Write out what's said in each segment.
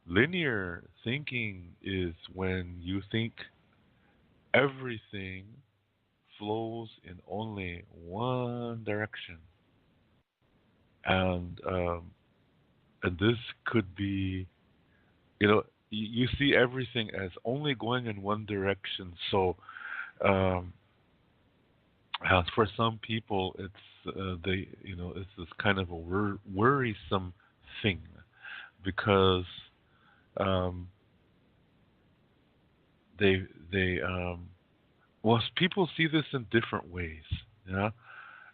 Linear thinking is when you think everything flows in only one direction, and this could be, you see everything as only going in one direction. So, um, for some people, it's this kind of a worrisome thing because um, they well, people see this in different ways. Yeah,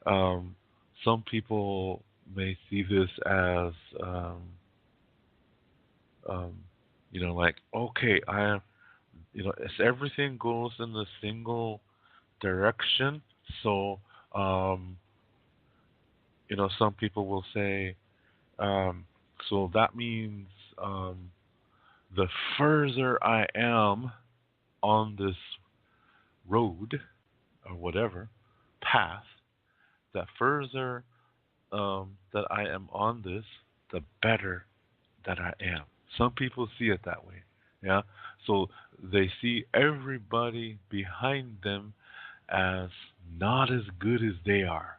um, some people may see this as um, like, okay, as everything goes in a single direction. So, um, some people will say, um, so that means um, the further I am on this road or whatever path, the further that I am on this, the better that I am. Some people see it that way. Yeah. So they see everybody behind them as not as good as they are.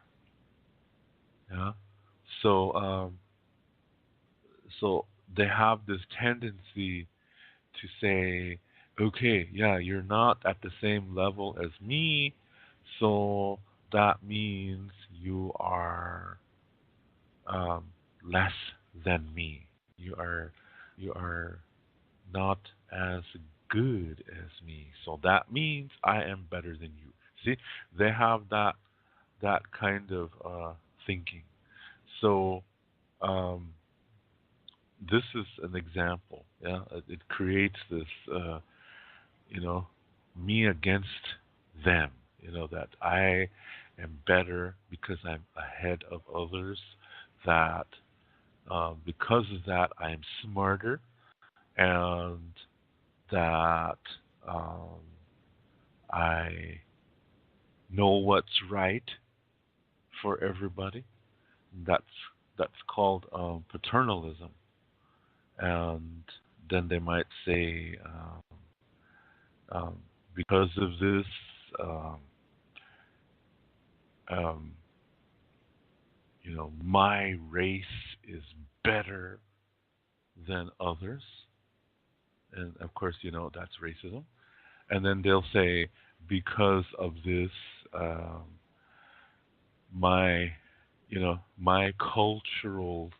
Yeah. So so they have this tendency to say, okay, yeah, you're not at the same level as me, so that means you are um, less than me. You are not as good as me, so that means I am better than you. See, they have that kind of thinking. So um, this is an example. Yeah, it creates this, you know, me against them. That I am better because I'm ahead of others. That because of that, I am smarter, and that um, I know what's right for everybody. That's that's called paternalism. And then they might say, um, because of this, um, um, my race is better than others, and of course, that's racism. And then they'll say, because of this, um, my, my cultural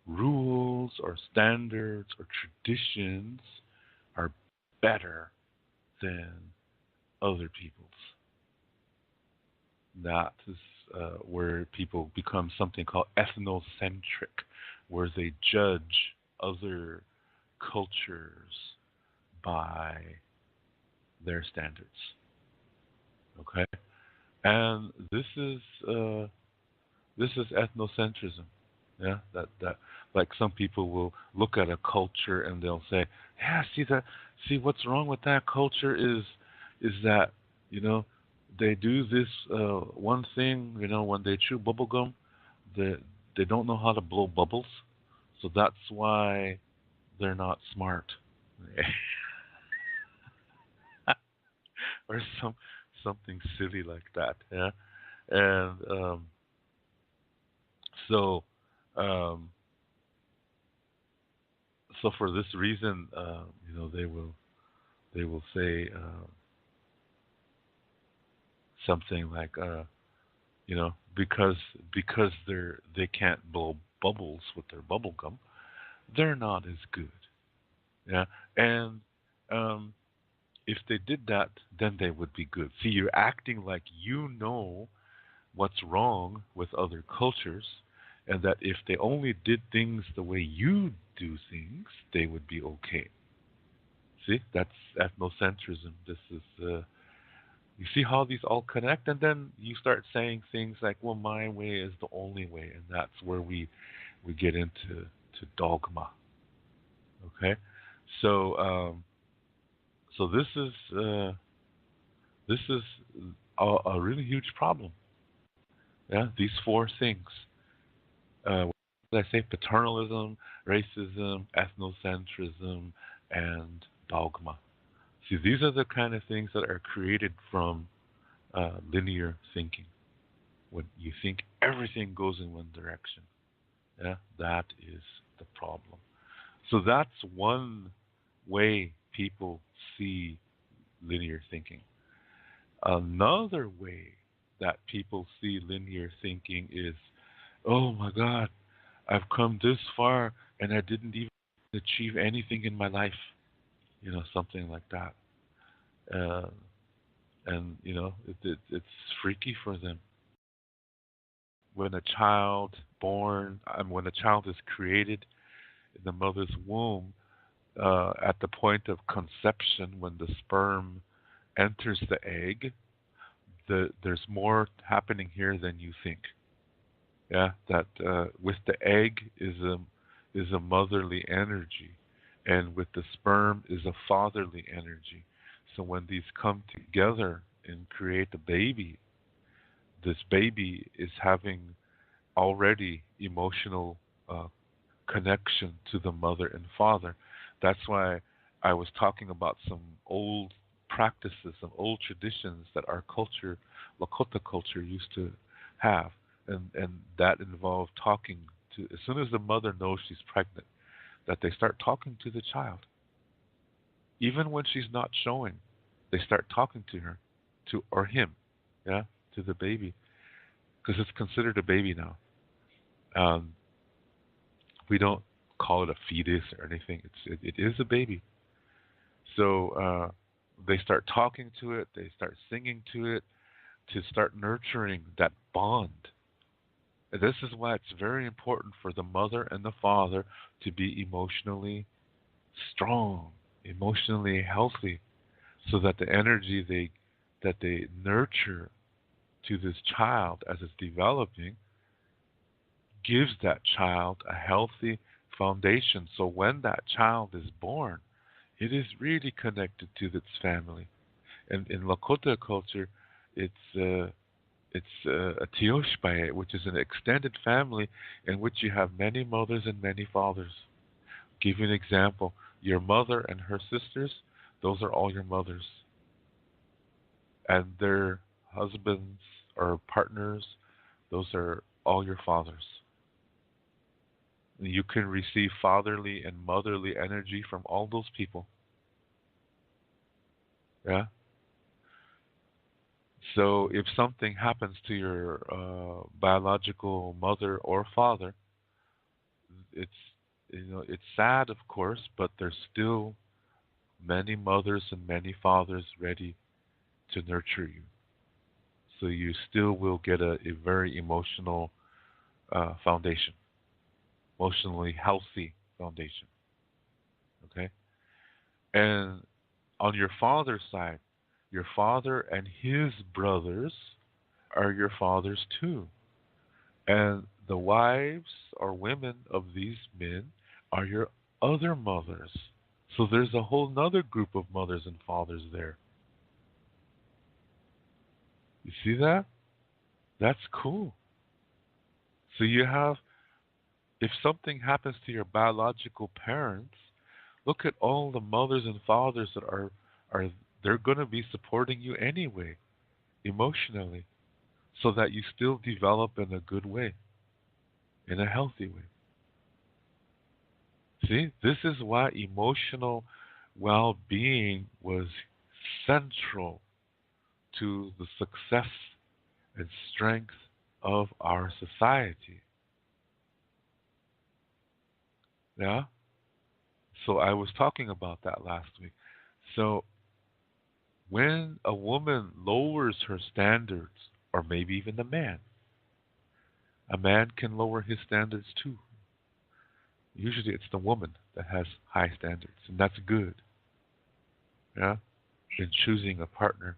rules or standards or traditions are better than other people's. That is where people become something called ethnocentric, where they judge other cultures by their standards. Okay, and uh, this is ethnocentrism. Yeah, that like some people will look at a culture and they'll say, yeah, see what's wrong with that culture is that you know they do this one thing. When they chew bubble gum, they they don't know how to blow bubbles, so that's why they're not smart, or something silly like that. Yeah, and so um, so for this reason, they will say something like, because they can't blow bubbles with their bubble gum, they're not as good. Yeah, and um, if they did that, then they would be good. See, you're acting like you know what's wrong with other cultures, and that if they only did things the way you do things, they would be okay. See, that's ethnocentrism. This is you see how these all connect, and then you start saying things like, "Well, my way is the only way," and that's where we get into dogma. Okay, so so this is a really huge problem. Yeah, these four things. did I say? Paternalism, racism, ethnocentrism, and dogma. See, these are the kind of things that are created from linear thinking. When you think everything goes in one direction, yeah, that is the problem. So that's one way people see linear thinking. Another way that people see linear thinking is, oh my God, I've come this far and I didn't even achieve anything in my life. Something like that. Uh, and it's freaky for them when a child when a child is created in the mother's womb, at the point of conception, when the sperm enters the egg, there's more happening here than you think. Yeah, that with the egg is a motherly energy, and with the sperm is a fatherly energy. So when these come together and create a baby, this baby is having already emotional uh, connection to the mother and father. That's why I was talking about some old practices, some old traditions that our culture, Lakota culture, used to have, and that involved talking to. As soon as the mother knows she's pregnant, that they start talking to the child, even when she's not showing. They start talking to her, to or him, yeah, to the baby, because it's considered a baby now. Um, we don't call it a fetus or anything. It is a baby. So they start talking to it. They start singing to it to start nurturing that bond. And this is why it's very important for the mother and the father to be emotionally strong, emotionally healthy, so that the energy they nurture to this child as it's developing gives that child a healthy foundation. So when that child is born, it is really connected to its family. And in Lakota culture, it's a tioshpae, which is an extended family in which you have many mothers and many fathers. Give you an example: your mother and her sisters; those are all your mothers, and their husbands or partners; those are all your fathers. You can receive fatherly and motherly energy from all those people. Yeah. So if something happens to your biological mother or father, it's it's sad, of course, but there's still many mothers and many fathers ready to nurture you. So you still will get a very emotional foundation, emotionally healthy foundation. Okay, and on your father's side, your father and his brothers are your fathers too. And the wives or women of these men are your other mothers. So there's a whole nother group of mothers and fathers there. You see that? That's cool. So you have, if something happens to your biological parents, look at all the mothers and fathers that are they're going to be supporting you anyway, emotionally, so that you still develop in a good way, in a healthy way. See, this is why emotional well being was central to the success and strength of our society. Yeah? So I was talking about that last week. So when a woman lowers her standards, or maybe even a man can lower his standards too. Usually it's the woman that has high standards, and that's good. Yeah? In choosing a partner.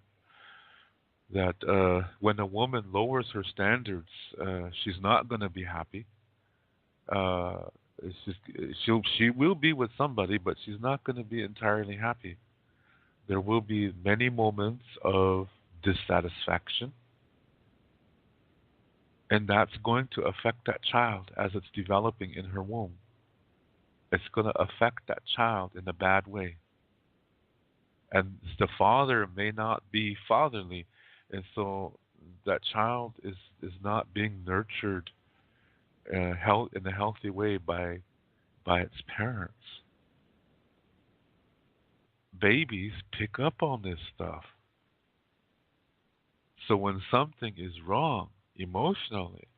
That when a woman lowers her standards, she's not going to be happy. Uh, it's just she will be with somebody, but she's not going to be entirely happy. There will be many moments of dissatisfaction, And that's going to affect that child as it's developing in her womb. It's going to affect that child in a bad way. And the father may not be fatherly. And so that child is not being nurtured in a healthy way by its parents. Babies pick up on this stuff. So when something is wrong emotionally,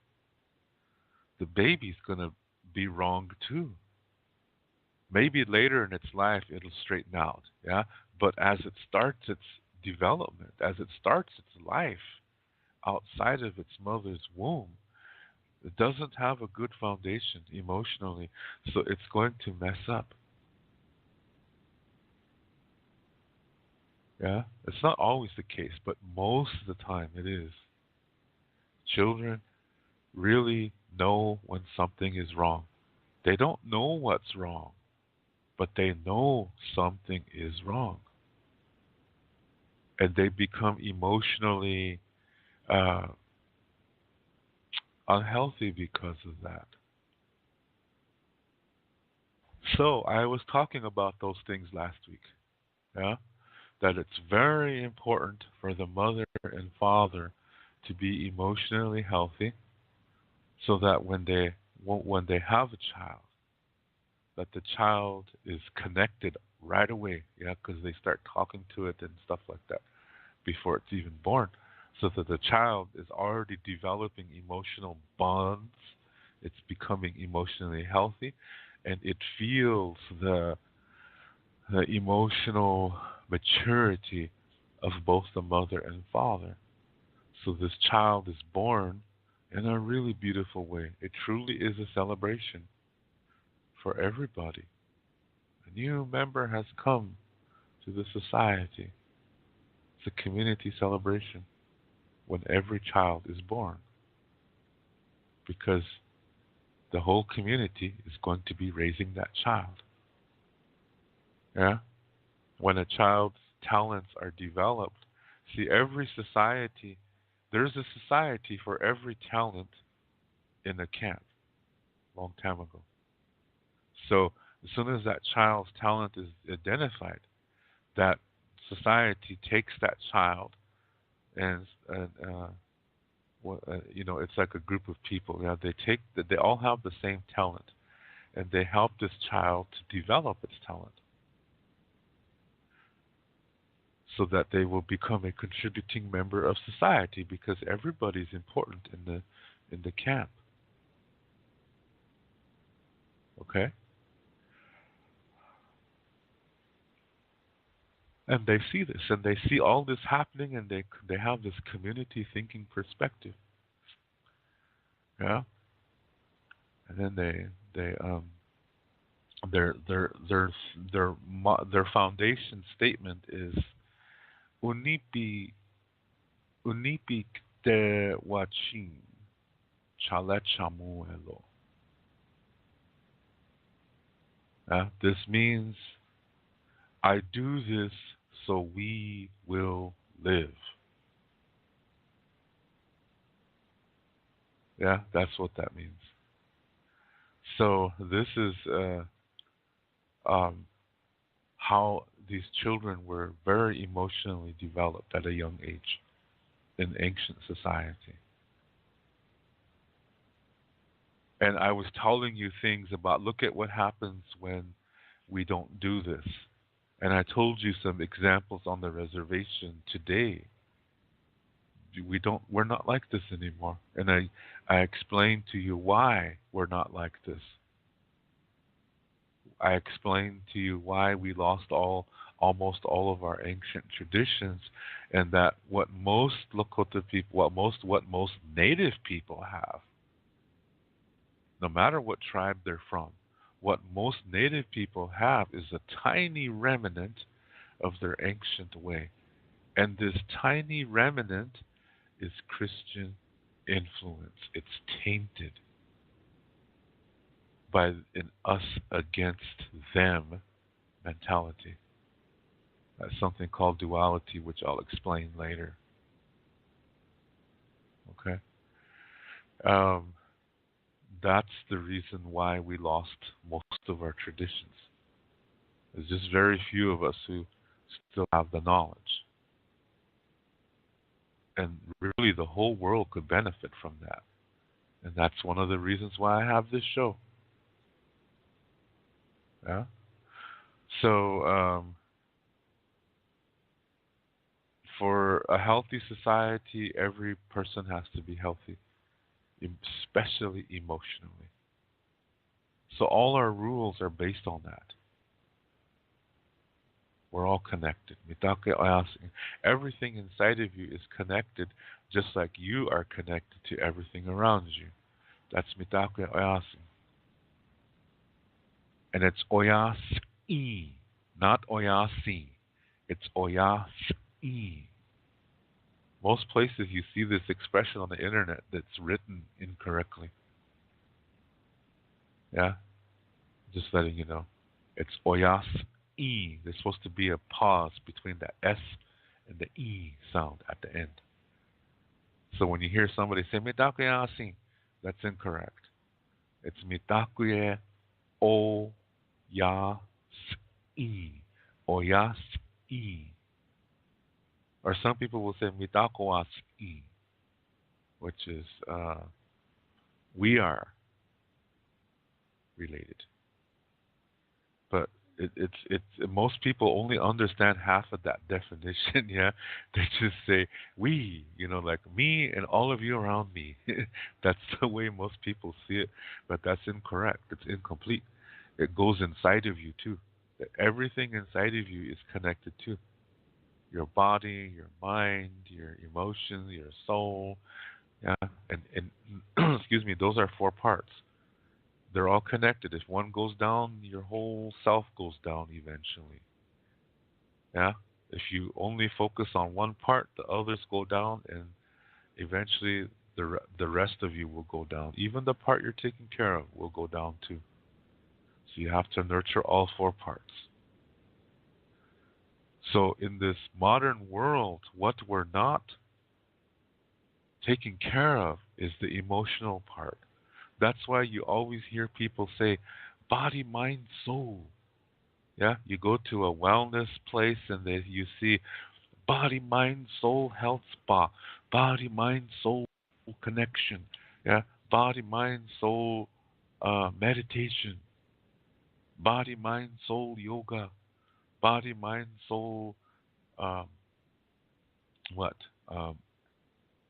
the baby's going to be wrong too. Maybe later in its life it'll straighten out, yeah? But as it starts its development, as it starts its life outside of its mother's womb, it doesn't have a good foundation emotionally, so it's going to mess up. Yeah? It's not always the case, but most of the time it is. Children really know when something is wrong. They don't know what's wrong, but they know something is wrong. And they become emotionally uh, unhealthy because of that. So I was talking about those things last week. Yeah, that it's very important for the mother and father to be emotionally healthy, so that when they have a child, that the child is connected right away. Yeah, because they start talking to it and stuff like that before it's even born, so that the child is already developing emotional bonds. It's becoming emotionally healthy, and it feels the emotional maturity of both the mother and father. So this child is born in a really beautiful way. It truly is a celebration for everybody. A new member has come to the society. It's a community celebration when every child is born, because the whole community is going to be raising that child. Yeah? When a child's talents are developed, see, every society, there's a society for every talent in a camp long time ago. So as soon as that child's talent is identified, that society takes that child and it's like a group of people. Yeah, they take that they all have the same talent, and they help this child to develop its talent, so that they will become a contributing member of society. Because everybody's important in the camp. Okay, and they see this, and they see all this happening, and they have this community thinking perspective. Yeah, and then they their their their their foundation statement is Unipi Unipi te wachin chalechamuelo. This means I do this so we will live. Yeah, that's what that means. So this is um, how these children were very emotionally developed at a young age in ancient society. And I was telling you things about look at what happens when we don't do this. And I told you some examples on the reservation today. We're not like this anymore. And I explained to you why we're not like this. I explained to you why we lost almost all of our ancient traditions, and that what most Lakota people, what most native people have, no matter what tribe they're from, what most native people have is a tiny remnant of their ancient way. And this tiny remnant is Christian influence. It's tainted by an us against them mentality. That's something called duality, which I'll explain later. Okay? Um, that's the reason why we lost most of our traditions. There's just very few of us who still have the knowledge. And really, the whole world could benefit from that. And that's one of the reasons why I have this show. Yeah. So, for a healthy society, every person has to be healthy, especially emotionally. So, all our rules are based on that. We're all connected. Everything inside of you is connected, just like you are connected to everything around you. That's mitake oyasi. And it's oyasi, not oyasi. It's oyasi. Most places you see this expression on the internet that's written incorrectly. Yeah? Just letting you know. It's oyasi. There's supposed to be a pause between the S and the E sound at the end. So when you hear somebody say mitakuye, that's incorrect. It's mitakuye o ya si. Oyasi. Or some people will say mitakoasi, which is we are related. But it's most people only understand half of that definition. Yeah, they just say we, like me and all of you around me. That's the way most people see it, but that's incorrect. It's incomplete. It goes inside of you too. That everything inside of you is connected to your body, your mind, your emotions, your soul. Yeah, and excuse me, those are four parts. They're all connected. If one goes down, your whole self goes down eventually. Yeah? If you only focus on one part, the others go down, and eventually the rest of you will go down. Even the part you're taking care of will go down too. So you have to nurture all four parts. So in this modern world, what we're not taking care of is the emotional part. That's why you always hear people say, body, mind, soul. Yeah, you go to a wellness place and you see body, mind, soul health spa, body, mind, soul connection. Yeah, body, mind, soul meditation, body, mind, soul yoga, body, mind, soul um, what um,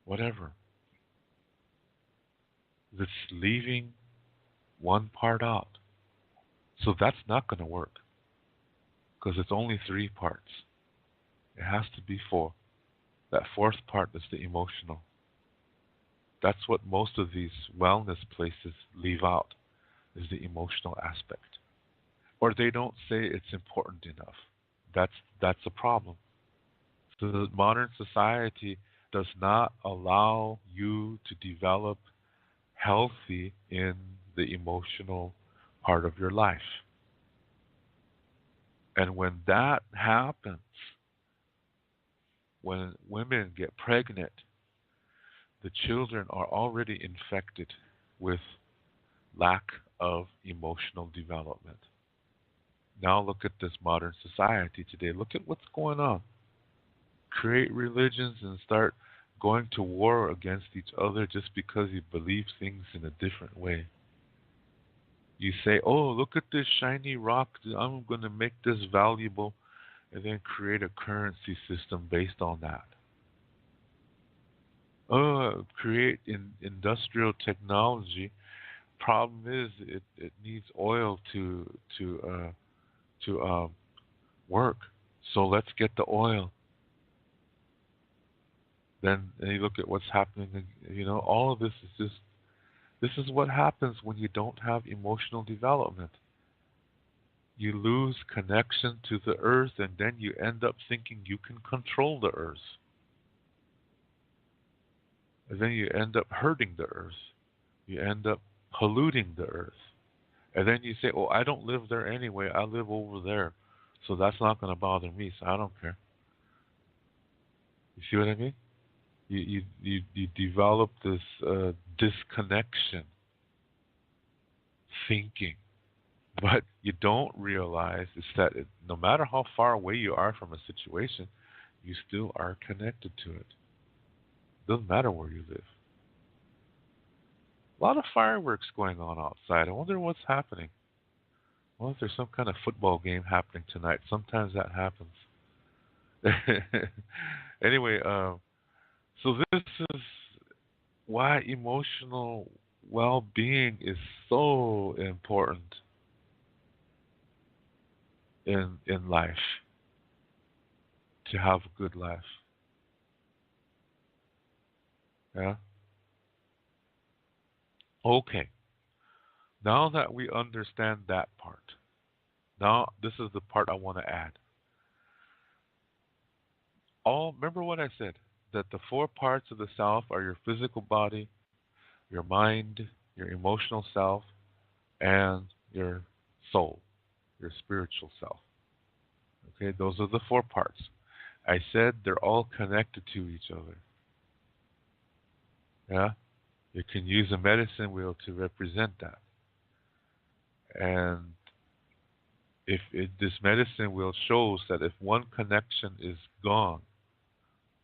whatever. That's leaving one part out. So that's not going to work because it's only three parts. It has to be four. That fourth part is the emotional. That's what most of these wellness places leave out is the emotional aspect. Or they don't say it's important enough. That's a problem. So the modern society does not allow you to develop healthy in the emotional part of your life. And when that happens, when women get pregnant, the children are already infected with lack of emotional development. Now look at this modern society today. Look at what's going on. Create religions and start going to war against each other just because you believe things in a different way. You say, oh, look at this shiny rock. I'm going to make this valuable and then create a currency system based on that. Oh, create industrial technology. Problem is, it needs oil to work. So let's get the oil. Then you look at what's happening. All of this is just. This is what happens when you don't have emotional development. You lose connection to the earth, and then you end up thinking you can control the earth. And then you end up hurting the earth. You end up polluting the earth. And then you say, oh, I don't live there anyway. I live over there. So that's not going to bother me. So I don't care. You see what I mean? You develop this disconnection thinking. What you don't realize is that no matter how far away you are from a situation, you still are connected to it. Doesn't matter where you live. A lot of fireworks going on outside. I wonder what's happening. Well, if there's some kind of football game happening tonight, sometimes that happens. Anyway, so this is why emotional well-being is so important in life, to have a good life. Yeah. Okay. Now that we understand that part, now this is the part I want to add. All remember what I said, that the four parts of the self are your physical body, your mind, your emotional self, and your soul, your spiritual self. Okay, those are the four parts. I said they're all connected to each other. Yeah, you can use a medicine wheel to represent that. And if this medicine wheel shows that if one connection is gone,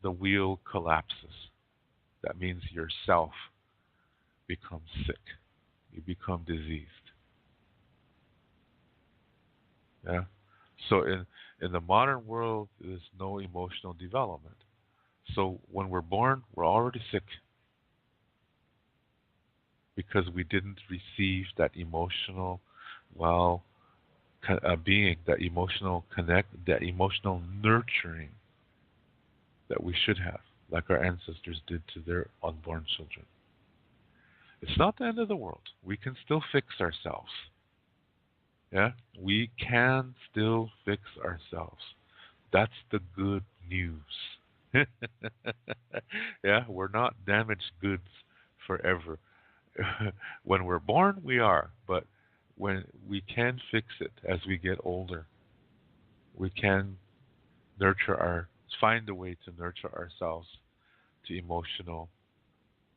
the wheel collapses. That means your self becomes sick. You become diseased. Yeah. So in the modern world, there's no emotional development. So when we're born, we're already sick because we didn't receive that emotional, well, being, that emotional connect, that emotional nurturing that we should have, like our ancestors did to their unborn children. It's not the end of the world. We can still fix ourselves. Yeah, we can still fix ourselves. That's the good news. Yeah, we're not damaged goods forever. When we're born, we are, but when we can fix it as we get older, we can nurture our find a way to nurture ourselves to emotional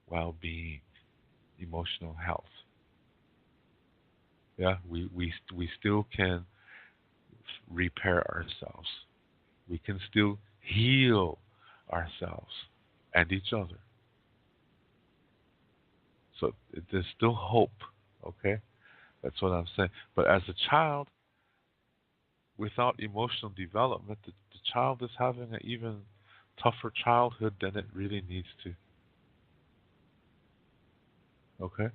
well-being, emotional health. Yeah, we still can repair ourselves. We can still heal ourselves and each other. So there's still hope. Okay, that's what I'm saying. But as a child, without emotional development, the child is having an even tougher childhood than it really needs to. Okay,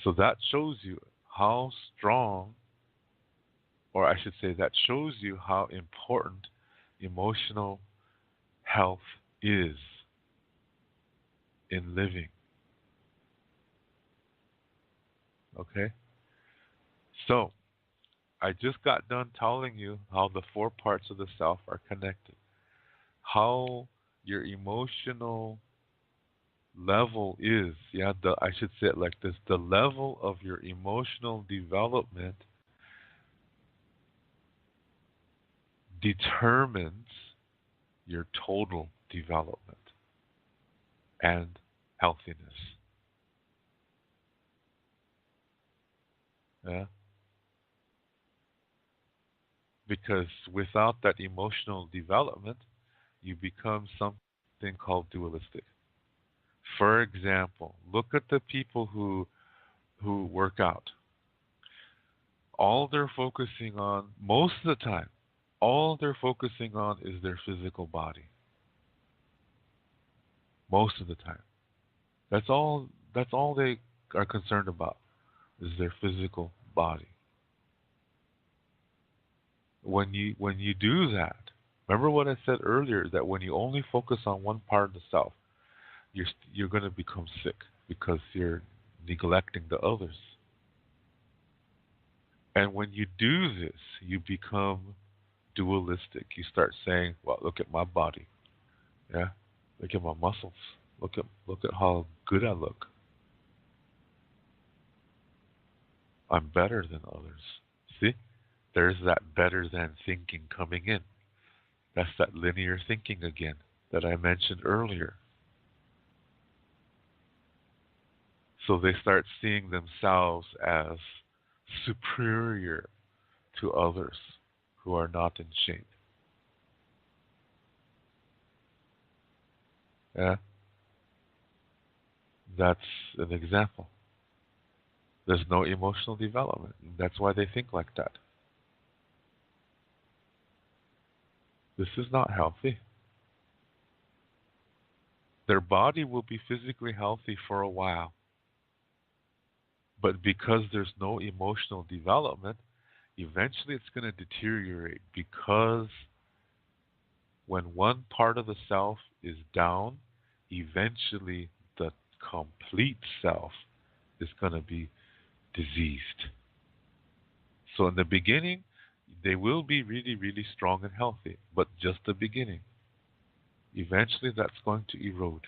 so that shows you how strong, or I should say, that shows you how important emotional health is in living. Okay, so I just got done telling you how the four parts of the self are connected, how your emotional level is. Yeah, I should say it like this: the level of your emotional development determines your total development and healthiness. Yeah, because without that emotional development, you become something called dualistic. For example, look at the people who work out. All they're focusing on most of the time, all they're focusing on is their physical body. Most of the time. That's all they are concerned about is their physical body. When you do that, remember what I said earlier, that when you only focus on one part of the self, you're going to become sick because you're neglecting the others. And when you do this, you become dualistic. You start saying, "Well, look at my body. Yeah, look at my muscles. Look at how good I look. I'm better than others." See, there's that better than thinking coming in. That's that linear thinking again that I mentioned earlier. So they start seeing themselves as superior to others who are not in shape. Yeah, that's an example. There's no emotional development. That's why they think like that. This is not healthy. Their body will be physically healthy for a while, but because there's no emotional development, eventually it's going to deteriorate because when one part of the self is down, eventually the complete self is going to be diseased. So in the beginning, they will be really, really strong and healthy, but just the beginning. Eventually, that's going to erode.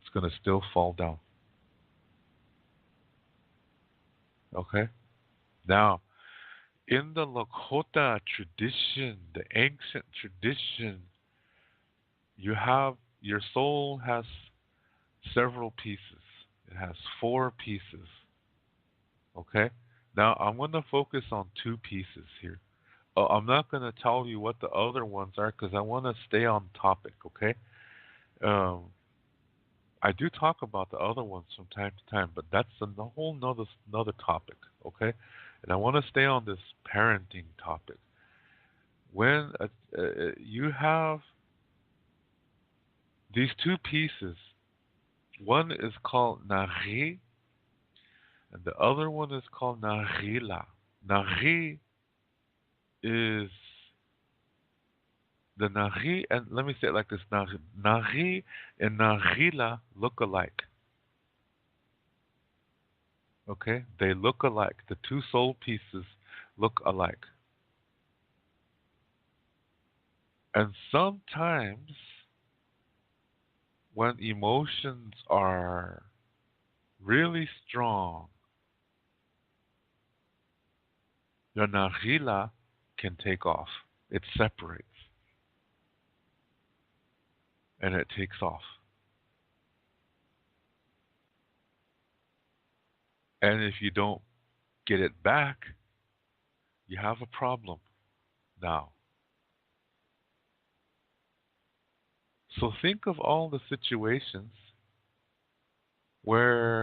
It's going to still fall down. Okay? Now, in the Lakota tradition, the ancient tradition, you have your soul has several pieces. It has four pieces. Okay? Now, I'm going to focus on two pieces here. I'm not going to tell you what the other ones are because I want to stay on topic, okay? Um, I do talk about the other ones from time to time, but that's a whole another topic, okay? And I want to stay on this parenting topic. When you have these two pieces, one is called Nari, and the other one is called Narila. Nari is the Nari, and let me say it like this: Nari and Narila look alike. Okay, they look alike. The two soul pieces look alike, and sometimes when emotions are really strong, the Narila can take off. It separates and it takes off. And if you don't get it back, you have a problem now. So think of all the situations where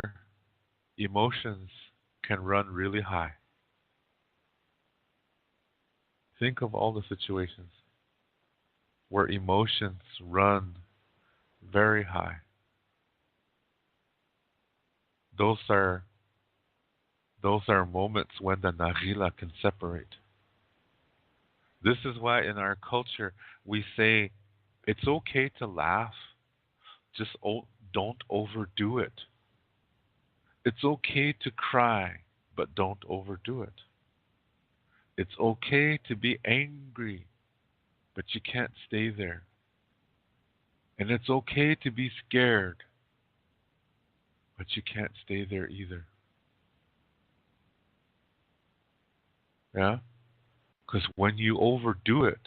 emotions can run really high. Think of all the situations where emotions run very high. Those are those are moments when the Nagila can separate. This is why in our culture we say it's okay to laugh, just don't overdo it. It's okay to cry, but don't overdo it. It's okay to be angry, but you can't stay there. And it's okay to be scared, but you can't stay there either. Yeah? Because when you overdo it,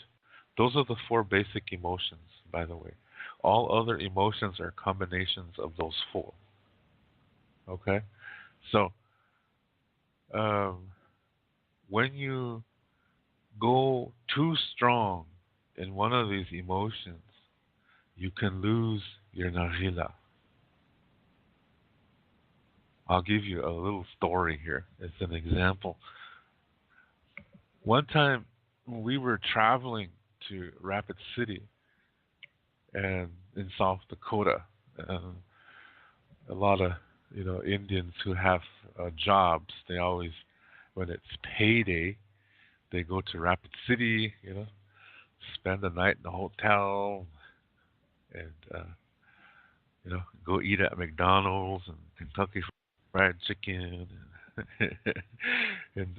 those are the four basic emotions, by the way. All other emotions are combinations of those four. Okay? So, um, when you go too strong in one of these emotions, you can lose your narila. I'll give you a little story here as an example. One time we were traveling to Rapid City and in South Dakota. Uh, a lot of Indians who have jobs. They always, when it's payday, they go to Rapid City. Spend the night in the hotel, and go eat at McDonald's and Kentucky Fried Chicken, and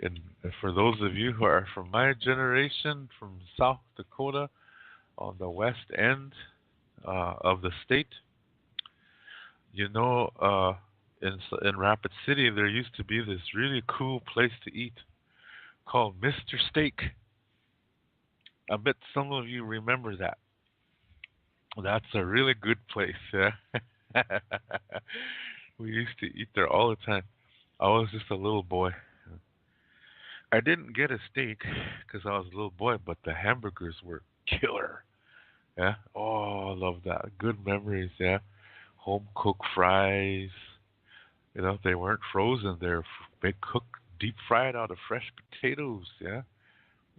and for those of you who are from my generation, from South Dakota, on the west end of the state, you know, in Rapid City, there used to be this really cool place to eat called Mr. Steak. I bet some of you remember that. That's a really good place. Yeah? We used to eat there all the time. I was just a little boy. I didn't get a steak because I was a little boy, but the hamburgers were killer. Yeah. Oh, I love that. Good memories. Yeah. Home cooked fries. They weren't frozen. They cooked deep fried out of fresh potatoes. Yeah.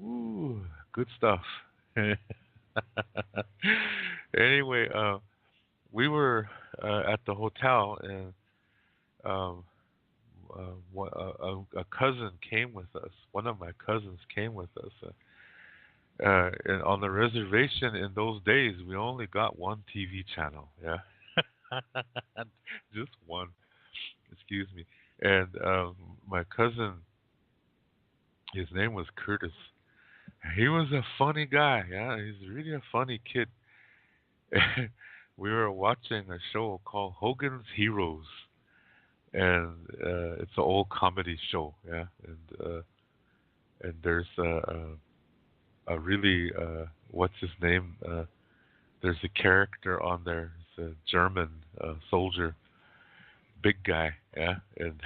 Ooh, good stuff. Anyway, we were at the hotel, and um, a cousin came with us. One of my cousins came with us. And on the reservation in those days, we only got one TV channel. Yeah, just one. Excuse me. And my cousin, his name was Curtis. He was a funny guy. Yeah, he's really a funny kid. We were watching a show called Hogan's Heroes, and it's an old comedy show. Yeah, and there's a really what's his name? There's a character on there. It's a German soldier, big guy. Yeah, and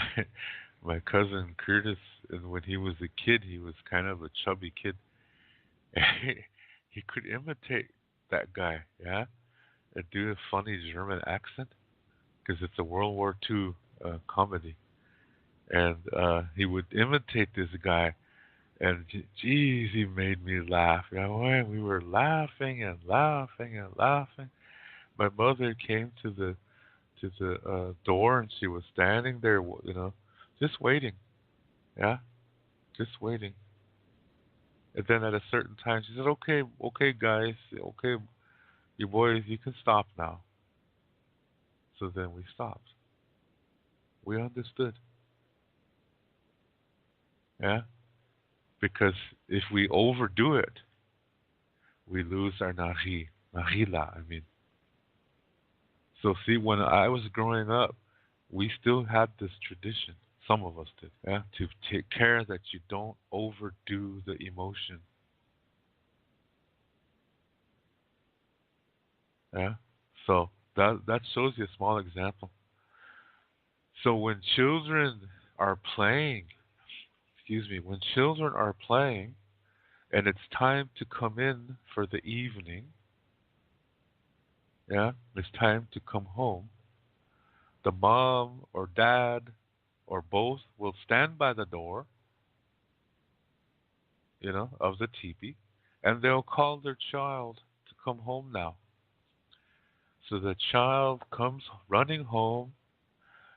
my cousin Curtis, and when he was a kid, he was kind of a chubby kid. He could imitate that guy. Yeah, and do a funny German accent because it's a World War II comedy, and he would imitate this guy. And geez, he made me laugh. We were laughing and laughing and laughing. My mother came to the door, and she was standing there, just waiting. Yeah, just waiting. And then at a certain time, she said, "Okay, okay, guys, okay, you boys, you can stop now." So then we stopped. We understood. Yeah, because if we overdo it, we lose our nahila. I mean, so see, when I was growing up, we still had this tradition. Some of us did, yeah, to take care that you don't overdo the emotion. Yeah. So that shows you a small example. So when children are playing, when children are playing and it's time to come in for the evening, yeah, it's time to come home, the mom or dad or both will stand by the door, of the teepee, and they'll call their child to come home now. So the child comes running home,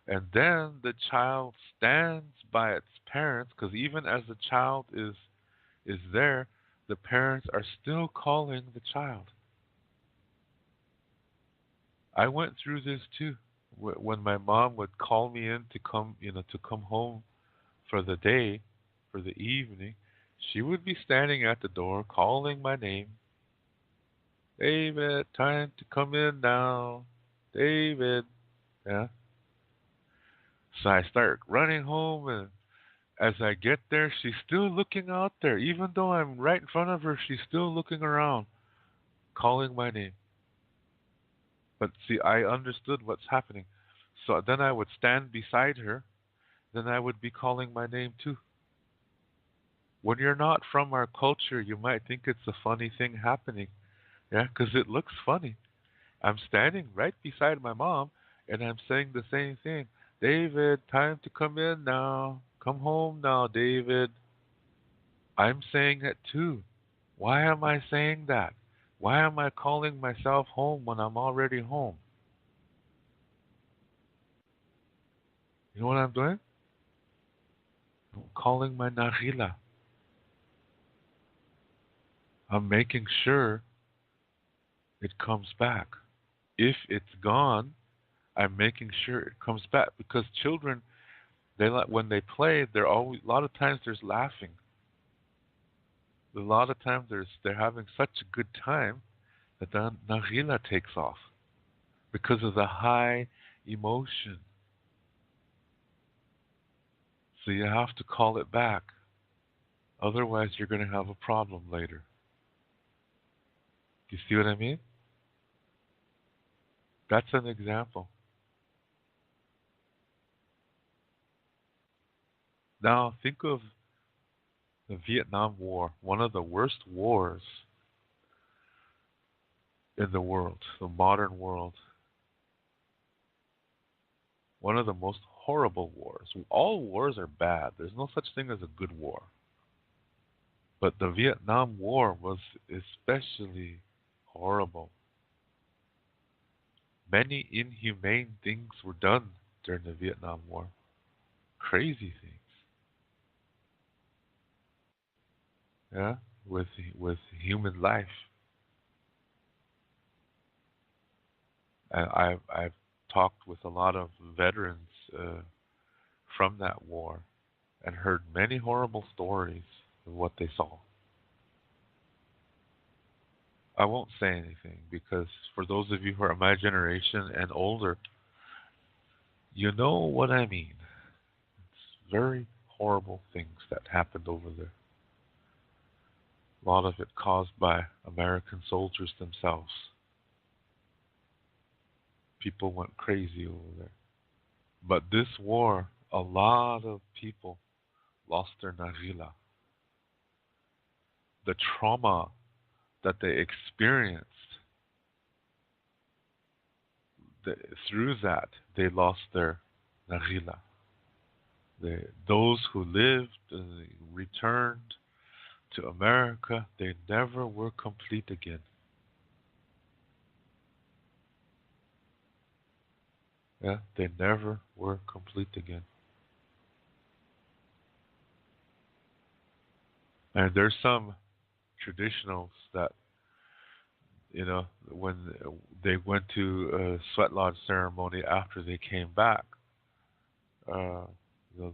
and then the child stands by its parents, because even as the child is there, the parents are still calling the child. I went through this too. When my mom would call me in to come, to come home for the day, for the evening, she would be standing at the door calling my name. David, time to come in now. David. Yeah. So I start running home, and as I get there, she's still looking out there. Even though I'm right in front of her, she's still looking around, calling my name. But see, I understood what's happening. So then I would stand beside her. Then I would be calling my name too. When you're not from our culture, you might think it's a funny thing happening. Yeah, because it looks funny. I'm standing right beside my mom, and I'm saying the same thing. David, time to come in now. Come home now, David. I'm saying it too. Why am I saying that? Why am I calling myself home when I'm already home? You know what I'm doing? I'm calling my Nahila. I'm making sure it comes back. If it's gone, I'm making sure it comes back, because children, when they play, they're always, a lot of times there's laughing. A lot of times they're having such a good time that the Nahila takes off because of the high emotion. So you have to call it back. Otherwise, you're going to have a problem later. Do you see what I mean? That's an example. Now think of the Vietnam War, one of the worst wars in the world, the modern world, one of the most horrible wars. All wars are bad. There's no such thing as a good war. But the Vietnam War was especially horrible. Many inhumane things were done during the Vietnam War. Crazy things. Yeah, with human life. I've talked with a lot of veterans from that war and heard many horrible stories of what they saw. I won't say anything because for those of you who are my generation and older, you know what I mean. It's very horrible things that happened over there. A lot of it caused by American soldiers themselves. People went crazy over there. But this war, a lot of people lost their Nagila. The trauma that they experienced, the, through that, they lost their Nagila. Those who lived and returned to America, they never were complete again. Yeah, they never were complete again. And there's some traditionals that, when they went to a sweat lodge ceremony after they came back, uh,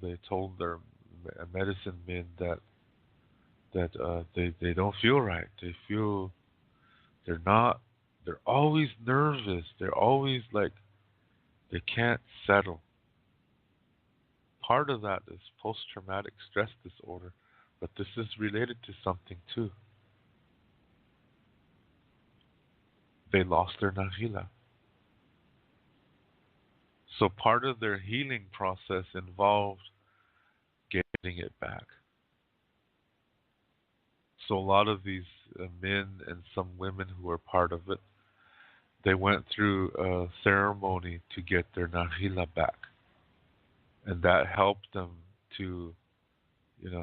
they told their medicine men that they don't feel right. They feel they're not. They're always nervous. They're always like they can't settle. Part of that is post-traumatic stress disorder, but this is related to something too. They lost their nahila. So part of their healing process involved getting it back. So a lot of these men and some women who were part of it, they went through a ceremony to get their nahila back, and that helped them to,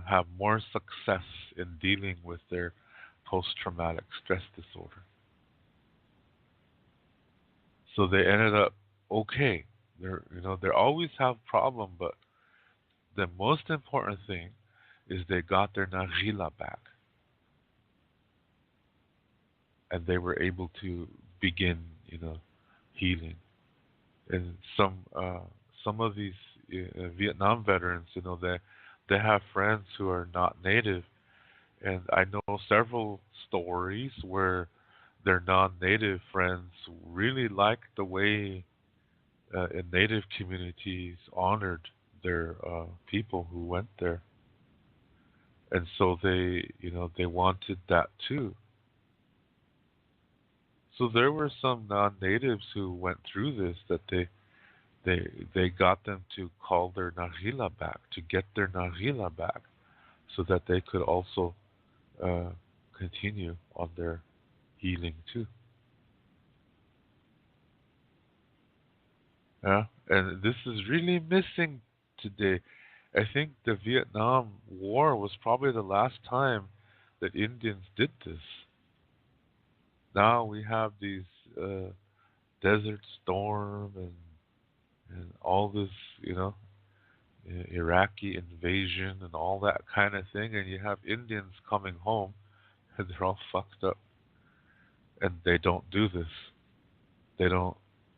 have more success in dealing with their post-traumatic stress disorder. So they ended up okay. They always have problem, but the most important thing is they got their nagila back, and they were able to begin, healing. And some of these Vietnam veterans, they have friends who are not native, and I know several stories where their non-native friends really liked the way in native communities honored their people who went there, and so they wanted that too. So there were some non-natives who went through this that they got them to call their nagila back, to get their nagila back, so that they could also uh, continue on their healing too. Yeah, and this is really missing today. I think the Vietnam War was probably the last time that Indians did this. Now we have these uh, Desert Storm and all this, Iraqi invasion and all that kind of thing, and you have Indians coming home and they're all fucked up, and they don't do this. They don't.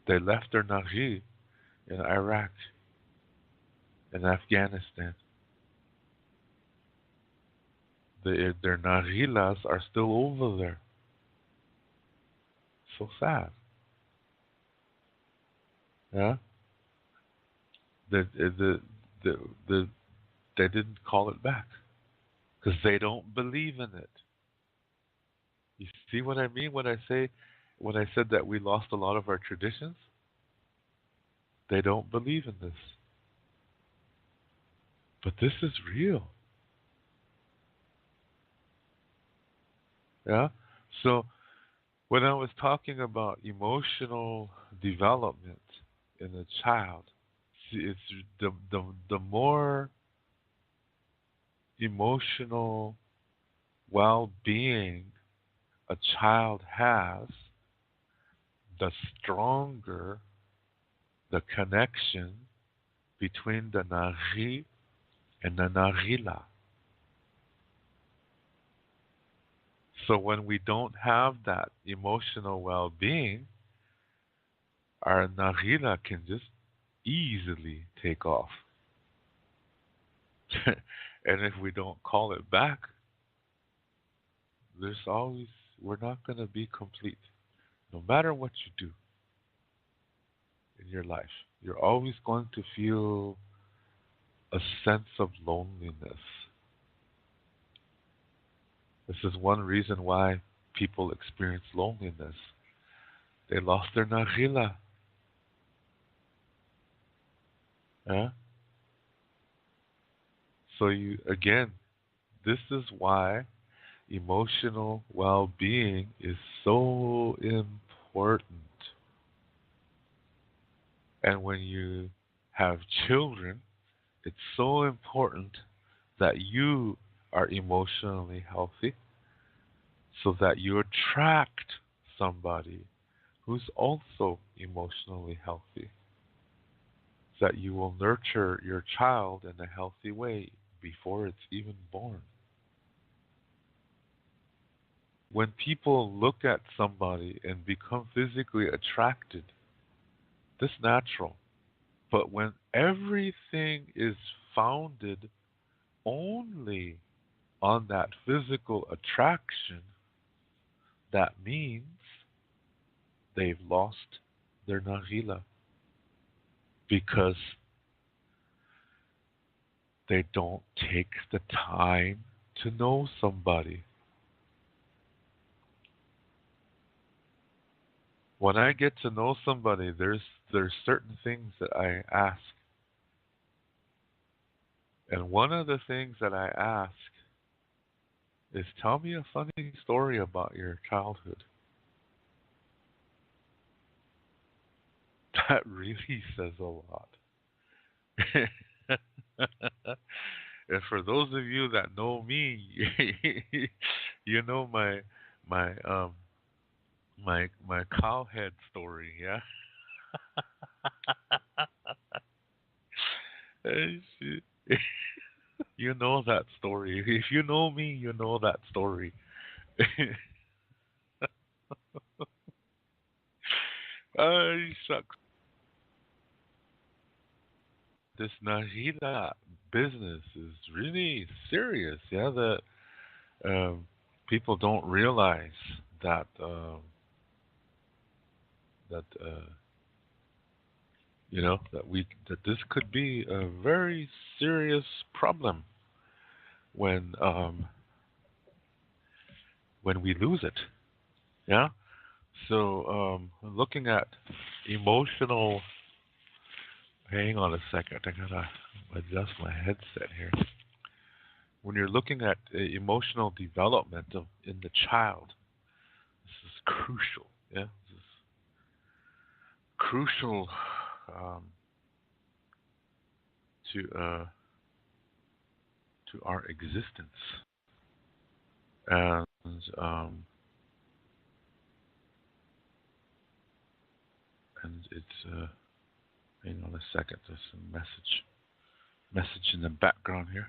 They left their Nagi in Iraq and Afghanistan. Their Nagilas are still over there. So sad. Yeah. The the the, the they didn't call it back because they don't believe in it. You see what I mean when I said that we lost a lot of our traditions? They don't believe in this. But this is real. Yeah. So when I was talking about emotional development in a child, see, it's the more emotional well-being a child has, the stronger the connection between the Nari and the Narila. So when we don't have that emotional well-being, our Narila can just easily take off. And if we don't call it back, there's always, we're not going to be complete. No matter what you do in your life, you're always going to feel a sense of loneliness. This is one reason why people experience loneliness. They lost their Nagila. Yeah? So you again, this is why emotional well-being is so important. And when you have children, it's so important that you are emotionally healthy so that you attract somebody who's also emotionally healthy, that you will nurture your child in a healthy way before it's even born. When people look at somebody and become physically attracted, that's natural. But when everything is founded only on that physical attraction, that means they've lost their nagila because they don't take the time to know somebody. When I get to know somebody, there's certain things that I ask. And one of the things that I ask is tell me a funny story about your childhood. That really says a lot. And for those of you that know me, you know my my cowhead story, yeah. You know that story. If you know me, you know that story. Shucks. This Najida business is really serious. Yeah, that people don't realize that that that this could be a very serious problem when when we lose it. Yeah. So looking at emotional. Hang on a second. I gotta adjust my headset here. When you're looking at emotional development in the child, this is crucial. Yeah, this is crucial um, to our existence, and um, and it's. Hang on a second. There's a message in the background here.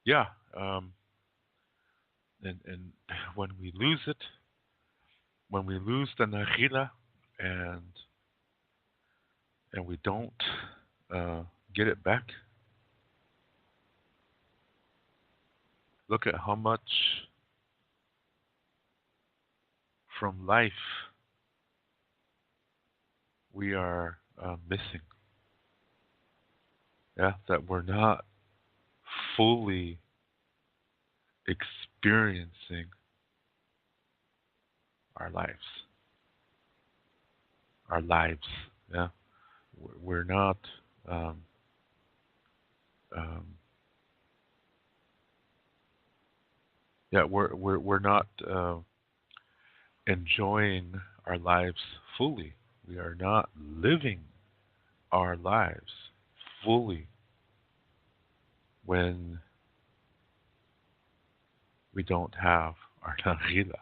Yeah, and when we lose it, when we lose the nahila, and and we don't uh, get it back, look at how much from life we are missing. Yeah, that we're not fully experiencing our lives. Our lives. Yeah, we're not. Um, um, yeah, we're not enjoying our lives fully. We are not living our lives fully when we don't have our narila.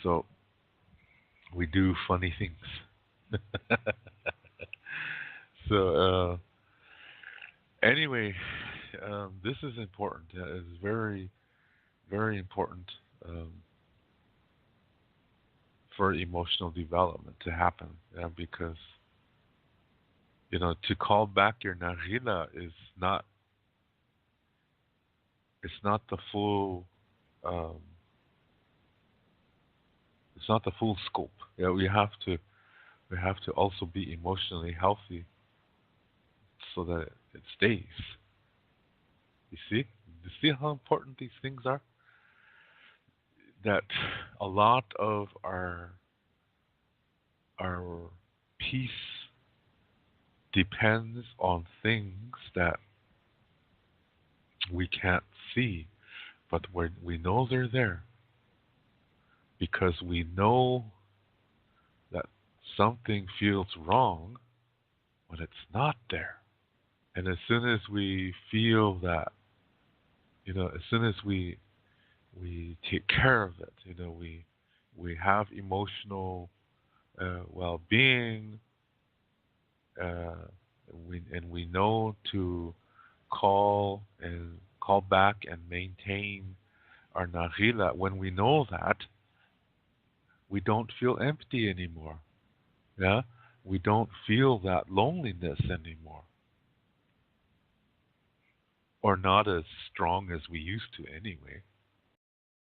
So we do funny things. So anyway, this is important. It's very, very important um, for emotional development to happen. Because to call back your narila is not. It's not the full. Um, it's not the full scope. Yeah, we have to. We have to also be emotionally healthy so that it stays. You see? You see how important these things are? That a lot of our peace depends on things that we can't see, but we know they're there because we know that something feels wrong when it's not there. And as soon as we feel that, as soon as we take care of it, we have emotional well-being, uh, we know to call back and maintain our nahila. When we know that, we don't feel empty anymore. Yeah, we don't feel that loneliness anymore, or not as strong as we used to anyway.